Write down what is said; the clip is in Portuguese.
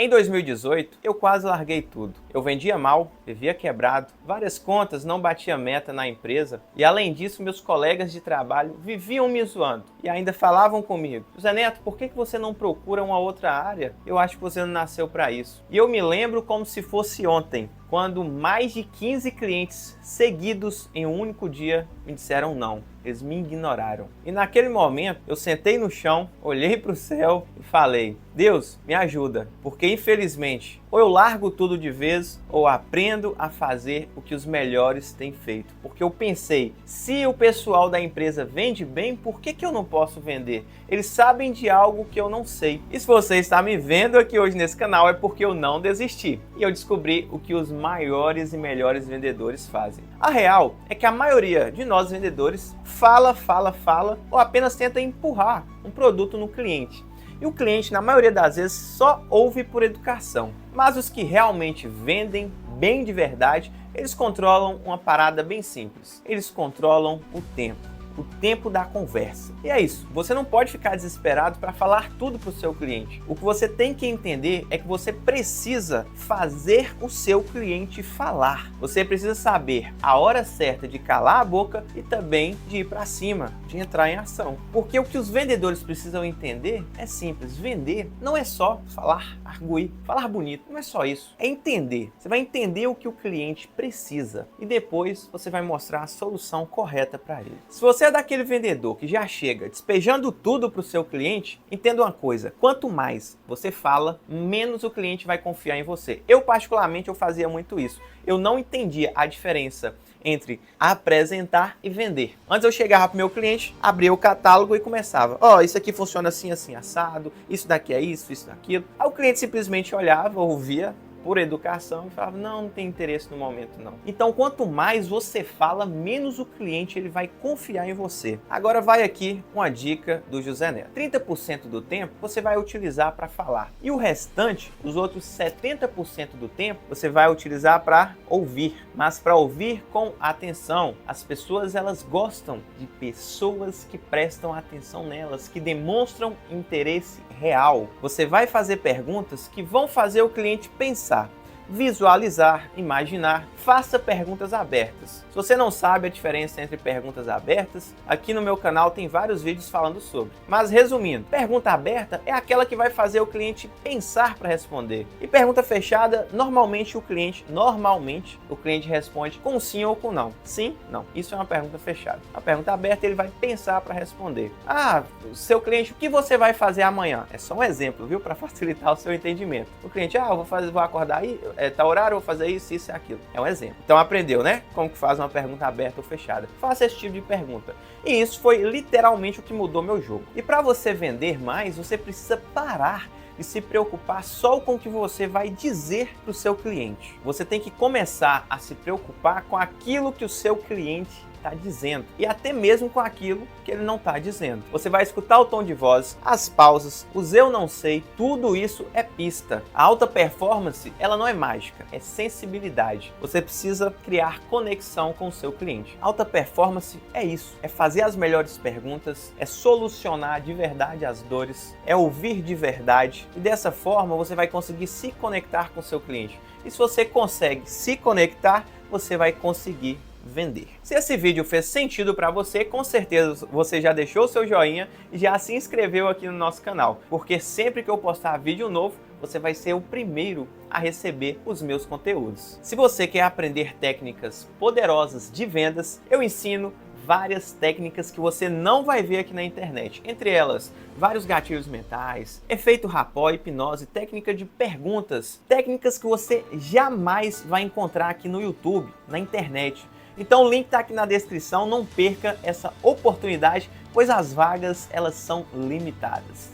Em 2018, eu quase larguei tudo. Eu vendia mal, vivia quebrado, várias contas, não batia meta na empresa e, além disso, meus colegas de trabalho viviam me zoando e ainda falavam comigo: José Neto, por que você não procura uma outra área? Eu acho que você não nasceu para isso. E eu me lembro como se fosse ontem, quando mais de 15 clientes seguidos em um único dia me disseram não. Eles me ignoraram. E naquele momento, eu sentei no chão, olhei para o céu e falei: Deus, me ajuda, porque infelizmente, ou eu largo tudo de vez, ou aprendo a fazer o que os melhores têm feito. Porque eu pensei, se o pessoal da empresa vende bem, por que eu não posso vender? Eles sabem de algo que eu não sei. E se você está me vendo aqui hoje nesse canal, é porque eu não desisti. E eu descobri o que os maiores e melhores vendedores fazem. A real é que a maioria de nós vendedores fala, ou apenas tenta empurrar um produto no cliente. E o cliente, na maioria das vezes, só ouve por educação. Mas os que realmente vendem bem de verdade, eles controlam uma parada bem simples. Eles controlam o tempo da conversa. E é isso, você não pode ficar desesperado para falar tudo para o seu cliente. O que você tem que entender é que você precisa fazer o seu cliente falar. Você precisa saber a hora certa de calar a boca e também de ir para cima, de entrar em ação. Porque o que os vendedores precisam entender é simples: vender não é só falar, arguir, falar bonito, não é só isso. É entender. Você vai entender o que o cliente precisa e depois você vai mostrar a solução correta para ele. Se você é daquele vendedor que já chega despejando tudo para o seu cliente, entenda uma coisa: quanto mais você fala, menos o cliente vai confiar em você. Eu particularmente fazia muito isso. Eu não entendia a diferença entre apresentar e vender. Antes eu chegava para o meu cliente, abria o catálogo e começava: isso aqui funciona assim, assim, assado, isso daqui é isso daquilo. Aí o cliente simplesmente olhava, ouvia por educação e falava: não tem interesse no momento não. Então, quanto mais você fala, menos o cliente ele vai confiar em você. Agora vai aqui uma dica do José Neto: 30% do tempo você vai utilizar para falar e o restante, os outros 70% do tempo, você vai utilizar para ouvir, mas para ouvir com atenção. As pessoas, elas gostam de pessoas que prestam atenção nelas, que demonstram interesse real. Você vai fazer perguntas que vão fazer o cliente pensar, visualizar, imaginar. Faça perguntas abertas. Se você não sabe a diferença entre perguntas abertas, aqui no meu canal tem vários vídeos falando sobre. Mas resumindo, pergunta aberta é aquela que vai fazer o cliente pensar para responder. E pergunta fechada, normalmente o cliente responde com sim ou com não. Sim, não. Isso é uma pergunta fechada. A pergunta aberta, ele vai pensar para responder. Seu cliente, o que você vai fazer amanhã? É só um exemplo, viu? Para facilitar o seu entendimento. O cliente, vou acordar aí, tá horário, vou fazer isso e aquilo. É um exemplo. Então aprendeu, né? Como que faz uma pergunta aberta ou fechada. Faça esse tipo de pergunta. E isso foi literalmente o que mudou meu jogo. E para você vender mais, você precisa parar de se preocupar só com o que você vai dizer para o seu cliente. Você tem que começar a se preocupar com aquilo que o seu cliente está dizendo e até mesmo com aquilo que ele não está dizendo. Você vai escutar o tom de voz, as pausas, os eu não sei, tudo isso é pista. A alta performance, ela não é mágica, é sensibilidade. Você precisa criar conexão com o seu cliente. Alta performance é isso, é fazer as melhores perguntas, é solucionar de verdade as dores, é ouvir de verdade e dessa forma você vai conseguir se conectar com o seu cliente. E se você consegue se conectar, você vai conseguir vender. Se esse vídeo fez sentido para você, com certeza você já deixou o seu joinha e já se inscreveu aqui no nosso canal, porque sempre que eu postar vídeo novo, você vai ser o primeiro a receber os meus conteúdos. Se você quer aprender técnicas poderosas de vendas, eu ensino várias técnicas que você não vai ver aqui na internet. Entre elas, vários gatilhos mentais, efeito rapó, hipnose, técnica de perguntas, técnicas que você jamais vai encontrar aqui no YouTube, na internet. Então o link está aqui na descrição, não perca essa oportunidade, pois as vagas elas são limitadas.